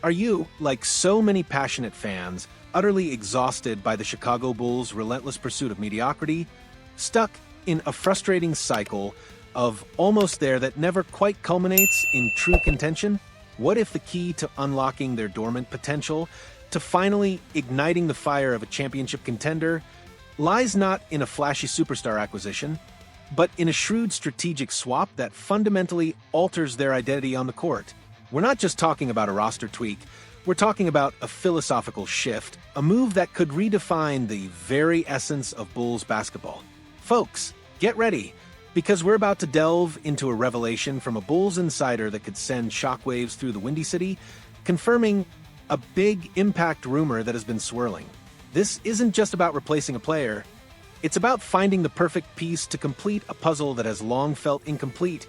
Are you, like so many passionate fans, utterly exhausted by the Chicago Bulls' relentless pursuit of mediocrity, stuck in a frustrating cycle of almost there that never quite culminates in true contention? What if the key to unlocking their dormant potential, to finally igniting the fire of a championship contender, lies not in a flashy superstar acquisition, but in a shrewd strategic swap that fundamentally alters their identity on the court? We're not just talking about a roster tweak, we're talking about a philosophical shift, a move that could redefine the very essence of Bulls basketball. Folks, get ready, because we're about to delve into a revelation from a Bulls insider that could send shockwaves through the Windy City, confirming a big impact rumor that has been swirling. This isn't just about replacing a player, it's about finding the perfect piece to complete a puzzle that has long felt incomplete,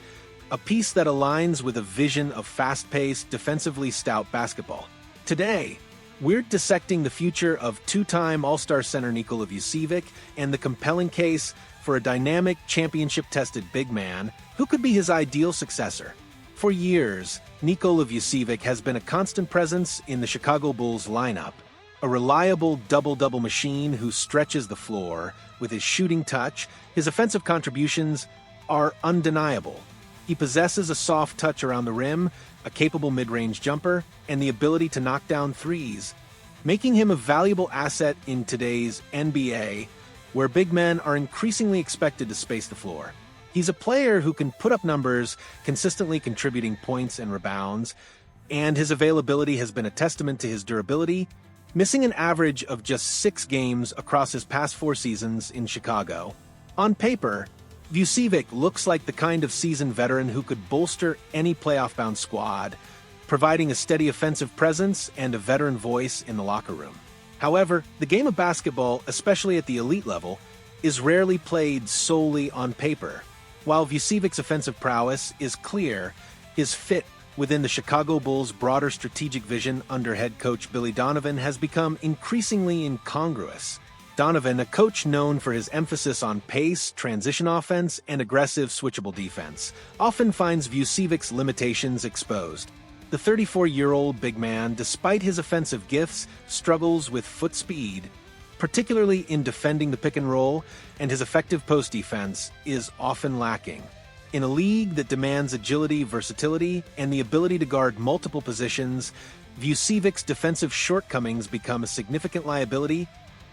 a piece that aligns with a vision of fast-paced, defensively stout basketball. Today, we're dissecting the future of two-time All-Star center Nikola Vucevic and the compelling case for a dynamic, championship-tested big man who could be his ideal successor. For years, Nikola Vucevic has been a constant presence in the Chicago Bulls lineup, a reliable double-double machine who stretches the floor with his shooting touch. His offensive contributions are undeniable. He possesses a soft touch around the rim, a capable mid-range jumper, and the ability to knock down threes, making him a valuable asset in today's NBA, where big men are increasingly expected to space the floor. He's a player who can put up numbers, consistently contributing points and rebounds, and his availability has been a testament to his durability, missing an average of just 6 games across his past 4 seasons in Chicago. On paper, Vucevic looks like the kind of seasoned veteran who could bolster any playoff-bound squad, providing a steady offensive presence and a veteran voice in the locker room. However, the game of basketball, especially at the elite level, is rarely played solely on paper. While Vucevic's offensive prowess is clear, his fit within the Chicago Bulls' broader strategic vision under head coach Billy Donovan has become increasingly incongruous. Donovan, a coach known for his emphasis on pace, transition offense, and aggressive switchable defense, often finds Vucevic's limitations exposed. The 34-year-old big man, despite his offensive gifts, struggles with foot speed, particularly in defending the pick and roll, and his effective post defense is often lacking. In a league that demands agility, versatility, and the ability to guard multiple positions, Vucevic's defensive shortcomings become a significant liability,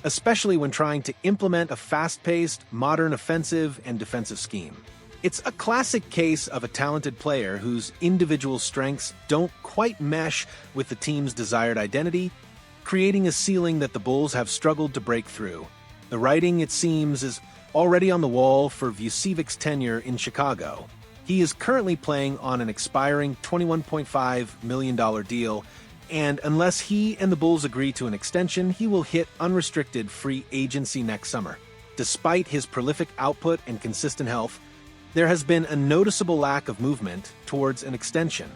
especially when trying to implement a fast-paced, modern offensive and defensive scheme. It's a classic case of a talented player whose individual strengths don't quite mesh with the team's desired identity, creating a ceiling that the Bulls have struggled to break through. The writing, it seems, is already on the wall for Vucevic's tenure in Chicago. He is currently playing on an expiring $21.5 million deal, and unless he and the Bulls agree to an extension, he will hit unrestricted free agency next summer. Despite his prolific output and consistent health, there has been a noticeable lack of movement towards an extension.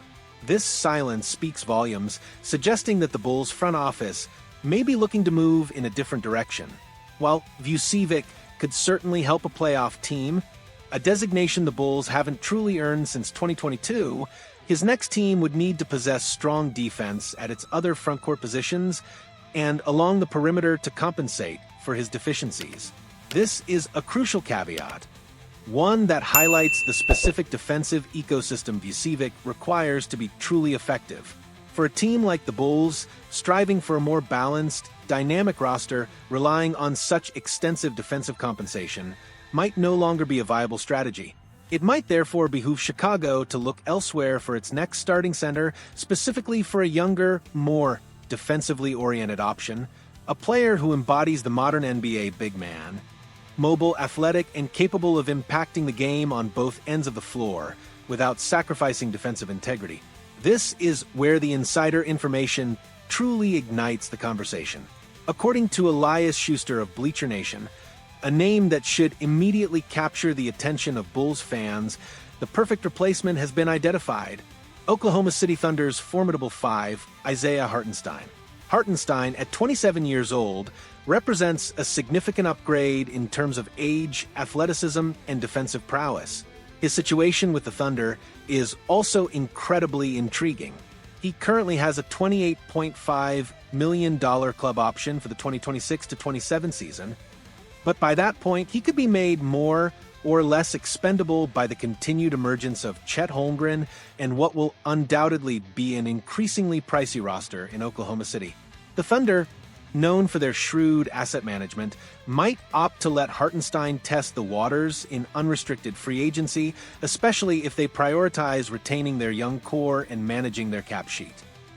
This silence speaks volumes, suggesting that the Bulls' front office may be looking to move in a different direction. While Vucevic could certainly help a playoff team, a designation the Bulls haven't truly earned since 2022, his next team would need to possess strong defense at its other frontcourt positions and along the perimeter to compensate for his deficiencies. This is a crucial caveat, one that highlights the specific defensive ecosystem Vucevic requires to be truly effective. For a team like the Bulls, striving for a more balanced, dynamic roster relying on such extensive defensive compensation might no longer be a viable strategy. It might therefore behoove Chicago to look elsewhere for its next starting center, specifically for a younger, more defensively oriented option, a player who embodies the modern NBA big man, mobile, athletic, and capable of impacting the game on both ends of the floor without sacrificing defensive integrity. This is where the insider information truly ignites the conversation. According to Elias Schuster of Bleacher Nation, a name that should immediately capture the attention of Bulls fans, the perfect replacement has been identified: Oklahoma City Thunder's formidable 5, Isaiah Hartenstein. Hartenstein, at 27 years old, represents a significant upgrade in terms of age, athleticism, and defensive prowess. His situation with the Thunder is also incredibly intriguing. He currently has a $28.5 million club option for the 2026 to 27 season, but by that point, he could be made more or less expendable by the continued emergence of Chet Holmgren and what will undoubtedly be an increasingly pricey roster in Oklahoma City. The Thunder, known for their shrewd asset management, might opt to let Hartenstein test the waters in unrestricted free agency, especially if they prioritize retaining their young core and managing their cap sheet.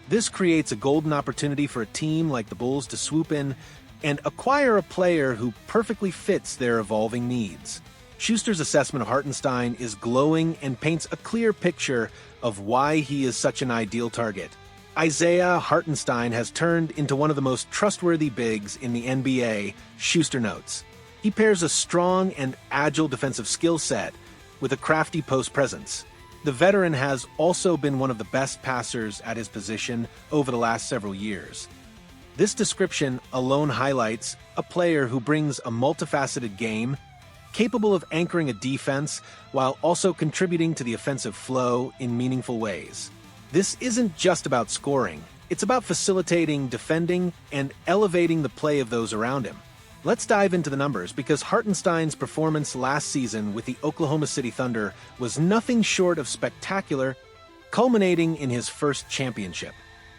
This creates a golden opportunity for a team like the Bulls to swoop in and acquire a player who perfectly fits their evolving needs. Schuster's assessment of Hartenstein is glowing and paints a clear picture of why he is such an ideal target. Isaiah Hartenstein has turned into one of the most trustworthy bigs in the NBA, Schuster notes. He pairs a strong and agile defensive skill set with a crafty post presence. The veteran has also been one of the best passers at his position over the last several years. This description alone highlights a player who brings a multifaceted game, capable of anchoring a defense while also contributing to the offensive flow in meaningful ways. This isn't just about scoring, it's about facilitating, defending, and elevating the play of those around him. Let's dive into the numbers, because Hartenstein's performance last season with the Oklahoma City Thunder was nothing short of spectacular, culminating in his first championship.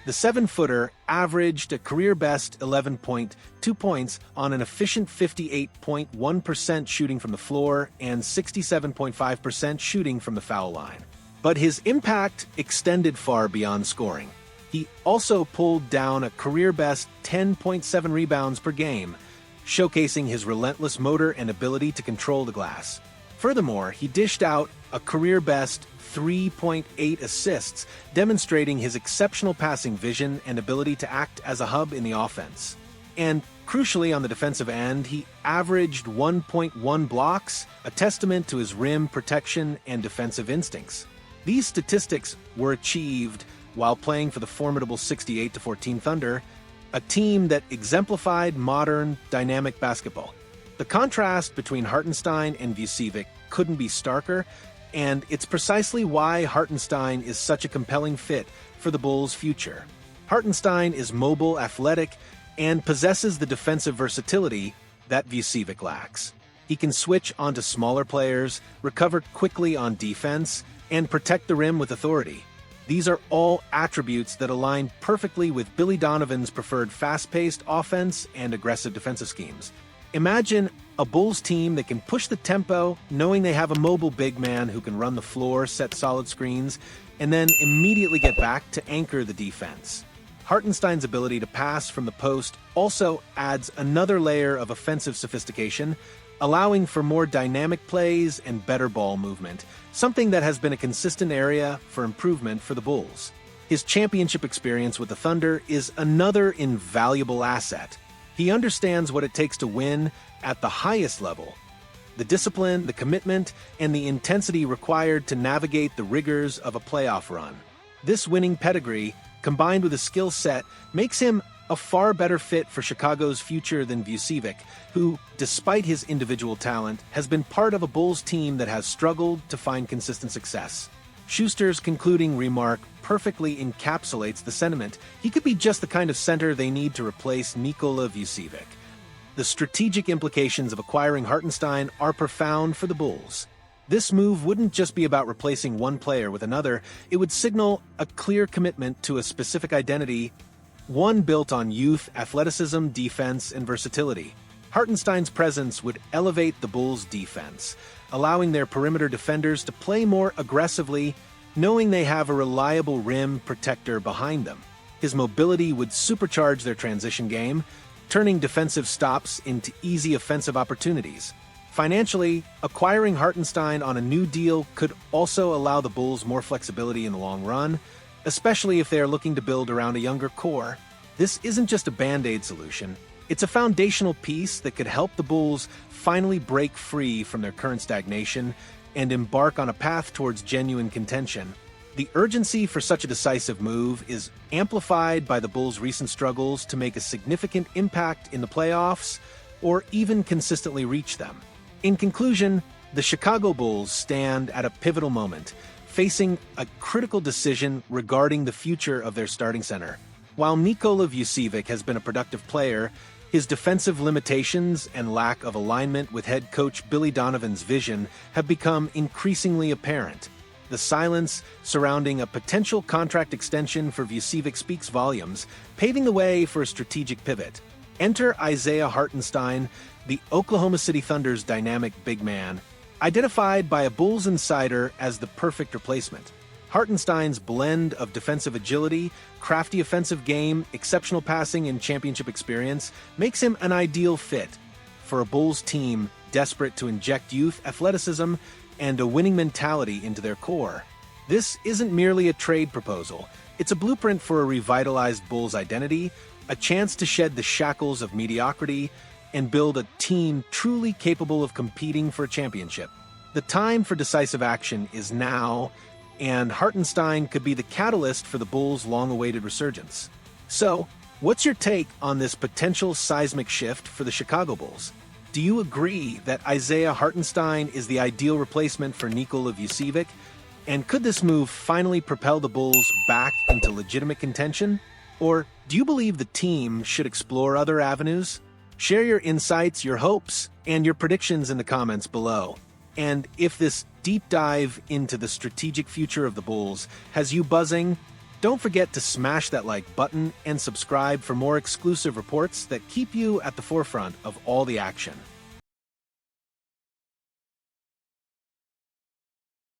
The 7-footer averaged a career-best 11.2 points on an efficient 58.1% shooting from the floor and 67.5% shooting from the foul line. But his impact extended far beyond scoring. He also pulled down a career-best 10.7 rebounds per game, showcasing his relentless motor and ability to control the glass. Furthermore, he dished out a career-best 3.8 assists, demonstrating his exceptional passing vision and ability to act as a hub in the offense. And crucially, on the defensive end, he averaged 1.1 blocks, a testament to his rim protection and defensive instincts. These statistics were achieved while playing for the formidable 68-14 Thunder, a team that exemplified modern, dynamic basketball. The contrast between Hartenstein and Vucevic couldn't be starker, and it's precisely why Hartenstein is such a compelling fit for the Bulls' future. Hartenstein is mobile, athletic, and possesses the defensive versatility that Vucevic lacks. He can switch onto smaller players, recover quickly on defense, and protect the rim with authority. These are all attributes that align perfectly with Billy Donovan's preferred fast-paced offense and aggressive defensive schemes. Imagine a Bulls team that can push the tempo, knowing they have a mobile big man who can run the floor, set solid screens, and then immediately get back to anchor the defense. Hartenstein's ability to pass from the post also adds another layer of offensive sophistication, allowing for more dynamic plays and better ball movement, something that has been a consistent area for improvement for the Bulls. His championship experience with the Thunder is another invaluable asset. He understands what it takes to win at the highest level. The discipline, the commitment, and the intensity required to navigate the rigors of a playoff run. This winning pedigree, combined with a skill set, makes him a far better fit for Chicago's future than Vucevic, who, despite his individual talent, has been part of a Bulls team that has struggled to find consistent success. Schuster's concluding remark perfectly encapsulates the sentiment. He could be just the kind of center they need to replace Nikola Vucevic. The strategic implications of acquiring Hartenstein are profound for the Bulls. This move wouldn't just be about replacing one player with another, it would signal a clear commitment to a specific identity, one built on youth, athleticism, defense, and versatility. Hartenstein's presence would elevate the Bulls' defense, allowing their perimeter defenders to play more aggressively, knowing they have a reliable rim protector behind them. His mobility would supercharge their transition game, turning defensive stops into easy offensive opportunities. Financially, acquiring Hartenstein on a new deal could also allow the Bulls more flexibility in the long run, especially if they are looking to build around a younger core. This isn't just a band-aid solution. It's a foundational piece that could help the Bulls finally break free from their current stagnation and embark on a path towards genuine contention. The urgency for such a decisive move is amplified by the Bulls' recent struggles to make a significant impact in the playoffs or even consistently reach them. In conclusion, the Chicago Bulls stand at a pivotal moment, facing a critical decision regarding the future of their starting center. While Nikola Vucevic has been a productive player, his defensive limitations and lack of alignment with head coach Billy Donovan's vision have become increasingly apparent. The silence surrounding a potential contract extension for Vucevic speaks volumes, paving the way for a strategic pivot. Enter Isaiah Hartenstein, the Oklahoma City Thunder's dynamic big man, identified by a Bulls insider as the perfect replacement. Hartenstein's blend of defensive agility, crafty offensive game, exceptional passing, and championship experience makes him an ideal fit for a Bulls team desperate to inject youth, athleticism, and a winning mentality into their core. This isn't merely a trade proposal. It's a blueprint for a revitalized Bulls identity, a chance to shed the shackles of mediocrity, and build a team truly capable of competing for a championship. The time for decisive action is now, and Hartenstein could be the catalyst for the Bulls' long-awaited resurgence. So, what's your take on this potential seismic shift for the Chicago Bulls? Do you agree that Isaiah Hartenstein is the ideal replacement for Nikola Vucevic? And could this move finally propel the Bulls back into legitimate contention? Or do you believe the team should explore other avenues? Share your insights, your hopes, and your predictions in the comments below. And if this deep dive into the strategic future of the Bulls has you buzzing, don't forget to smash that like button and subscribe for more exclusive reports that keep you at the forefront of all the action.